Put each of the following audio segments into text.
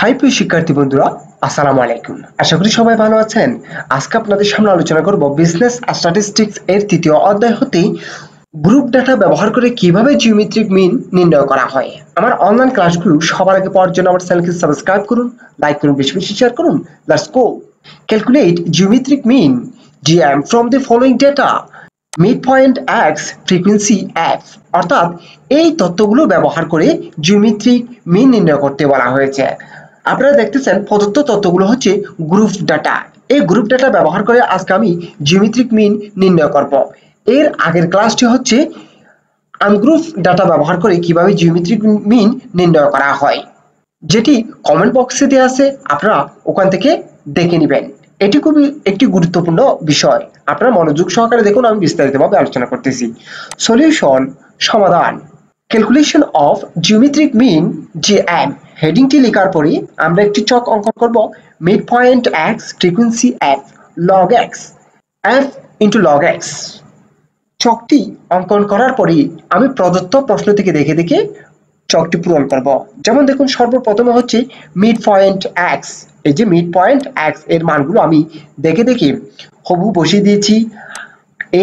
High প্রিয় শিক্ষার্থী বন্ধুরা, আসসালামু আলাইকুম। আশা করি সবাই ভালো আছেন। আজকে আপনাদের সামনে আলোচনা করব বিজনেস স্ট্যাটিস্টিক্স এর তৃতীয় অধ্যায় হতে গ্রুপ ডাটা ব্যবহার করে কিভাবে জিওমেট্রিক মিন নির্ণয় করা হয়। আমার অনলাইন ক্লাসগুলো সবার আগে পাওয়ার জন্য আমার চ্যানেলকে সাবস্ক্রাইব করুন, লাইক করুন, বেশি বেশি শেয়ার করুন। Let's go. Calculate geometric mean GM from the following data. Mid point X, frequency F, অর্থাৎ এই তথ্যগুলো ব্যবহার করে জিওমেট্রিক মিন নির্ণয় করতে বলা হয়েছে। আপনারা দেখতেছেন প্রদত্ত তথ্যগুলো হচ্ছে গ্রুপ ডাটা। এই গ্রুপ ডাটা ব্যবহার করে আজকে আমি জিওমেট্রিক মিন নির্ণয় করব। এর আগের ক্লাসটি হচ্ছে আনগ্রুপ ডাটা ব্যবহার করে কিভাবে জিওমেট্রিক মিন নির্ণয় করা হয়, যেটি কমেন্ট বক্সে দেওয়া আছে, আপনারা ওখান থেকে দেখে নেবেন। এটি খুবই একটি গুরুত্বপূর্ণ বিষয়, আপনারা মনোযোগ সহকারে দেখুন, আমি বিস্তারিতভাবে আলোচনা করতেছি। সলিউশন, সমাধান। Calculation of geometric mean GM হেডিংটি লেখার পরে আমরা একটি চক অঙ্কন করব। Mid point X, frequency F, log X, F into log X. চকটি অঙ্কন করার পরে আমি প্রদত্ত প্রশ্ন থেকে দেখে দেখে চকটি পূরণ করব। যেমন দেখুন, সর্বপ্রথমে হচ্ছে মিড পয়েন্ট এক্স। এই যে মিড পয়েন্ট এক্স এর মানগুলো আমি দেখে দেখে হবু বসিয়ে দিয়েছি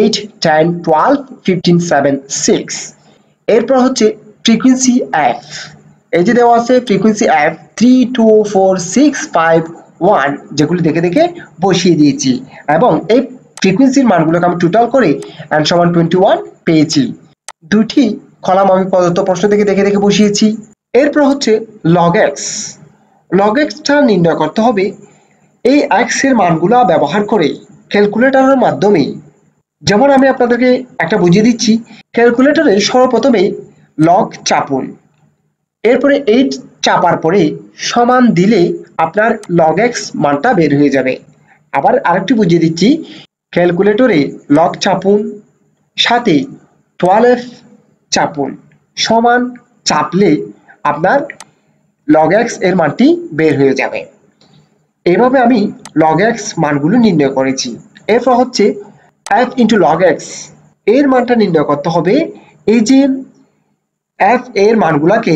8, 10, 12, 15, 7, 6। এরপর হচ্ছে ফ্রিকোয়েন্সি এফ। এই যে দেওয়া আছে ফ্রিকোয়েন্সি এফ 3, 2, 4, 6, 5, 1, যেগুলি দেখে দেখে বসিয়ে দিয়েছি এবং এই ফ্রিকোয়েন্সির মানগুলোকে আমি টোটাল করে n সমান 21 পেয়েছি। দুটি কলাম আমি প্রদত্ত প্রশ্ন থেকে দেখে দেখে বসিয়েছি। এরপর হচ্ছে লগ এক্স। লগ এক্সটা নির্ণয় করতে হবে এই এক্স এর মানগুলো ব্যবহার করে ক্যালকুলেটরের মাধ্যমে। যেমন আমি আপনাদেরকে একটা বুঝিয়ে দিচ্ছি, ক্যালকুলেটরে সর্বপ্রথমে লগ চাপুন, এরপরে 8 চাপার পরে সমান দিলে আপনার লগ এক্স মানটা বের হয়ে যাবে। আবার আরেকটি বুঝিয়ে দিচ্ছি, ক্যালকুলেটরে লগ চাপুন, সাথে 12 চাপুন, সমান চাপলে আপনার লগ এক্স এর মানটি বের হয়ে যাবে। এভাবে আমি লগ এক্স মানগুলো নির্ণয় করেছি। এরপর হচ্ছে এফ ইন্টু লগ এক্স এর মানটা নির্ণয় করতে হবে। এই যে এফ এর মানগুলাকে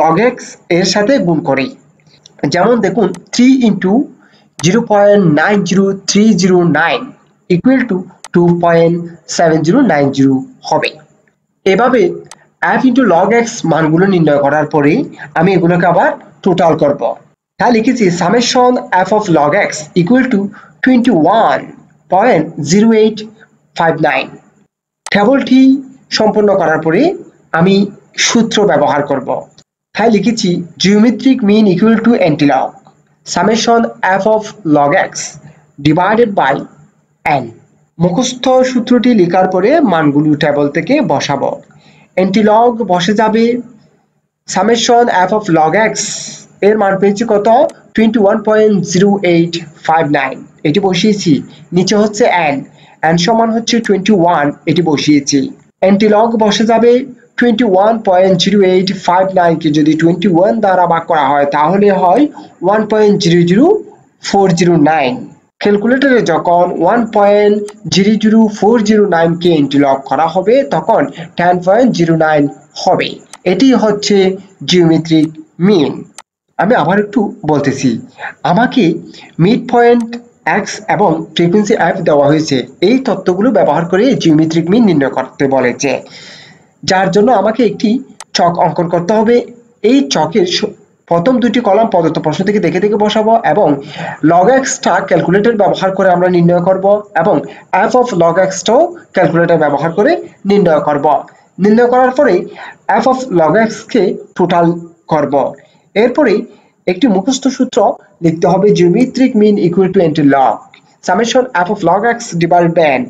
লগ এক্স এর সাথে গুণ করে। যেমন দেখুন 3 ইন্টু 0.90309 ইকুয়াল টু 2.7090 হবে। এভাবে এফ ইন্টু লগ এক্স মানগুলো নির্ণয় করার পরে আমি এগুলোকে আবার টোটাল করব। তাই লিখেছি summation F of log X equal to 21.0859। টেবলটি সম্পূর্ণ করার পরে আমি সূত্র ব্যবহার করব। তাই লিখেছি geometric mean equal to antilog summation F of log X divided by n। মুখস্থ সূত্রটি লেখার পরে মানগুলো টেবল থেকে বসাবো। এন্টিলগ বসে যাবে summation F of log x এর মান পেয়েছি কত 21.0859, এটি বসিয়েছি। নিচে হচ্ছে n সমান হচ্ছে 21, এটি বসিয়েছি। এন্টিলগ বসে যাবে 21.0859 কে যদি 21 দ্বারা ভাগ করা হয় তাহলে হয় 1.00409। ক্যালকুলেটরে যখন 1.00409 কে এন্টিলগ করা হবে তখন 10.09 হবে। এটি হচ্ছে জিওমেট্রিক মিন। আমি আবার একটু বলতেছি, আমাকে মিড পয়েন্ট এক্স এবং ফ্রিকোয়েন্সি এফ দেওয়া হয়েছে। এই তথ্যগুলো ব্যবহার করে জিওমেট্রিক মিন নির্ণয় করতে বলেছে, যার জন্য আমাকে একটি চক অঙ্কন করতে হবে। এই চকের প্রথম দুটি কলাম প্রদত্ত প্রশ্ন থেকে দেখে দেখে বসাবো এবং লগ এক্সটা ক্যালকুলেটর ব্যবহার করে আমরা নির্ণয় করব এবং এফ অফ লগ এক্সটাও ক্যালকুলেটর ব্যবহার করে নির্ণয় করব। নির্ণয় করার পরে এফ অফ লগ এক্সকে টোটাল করব। এরপরে একটি মুখস্থ সূত্র লিখতে হবে, geometric mean equal to antilog summation F of log X divided by n।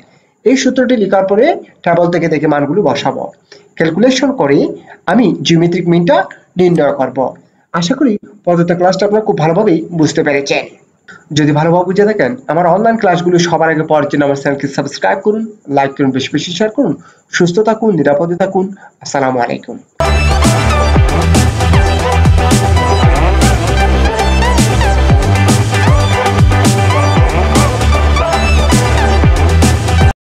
এই সূত্রটি লেখার পরে টেবল থেকে দেখে মানগুলো বসাবো। ক্যালকুলেশন করে আমি জিওমেট্রিক মিনটা নির্ণয় করব। আশা করি প্রদত্ত ক্লাসটা আপনারা খুব ভালোভাবে বুঝতে পেরেছেন। যদি ভালোভাবে বুঝে থাকেন, আমার অনলাইন ক্লাসগুলো সবার আগে পাওয়ার জন্য আমার চ্যানেলকে সাবস্ক্রাইব করুন, লাইক করুন, বেশি বেশি শেয়ার করুন। সুস্থ থাকুন, নিরাপদে থাকুন। আসসালামু আলাইকুম।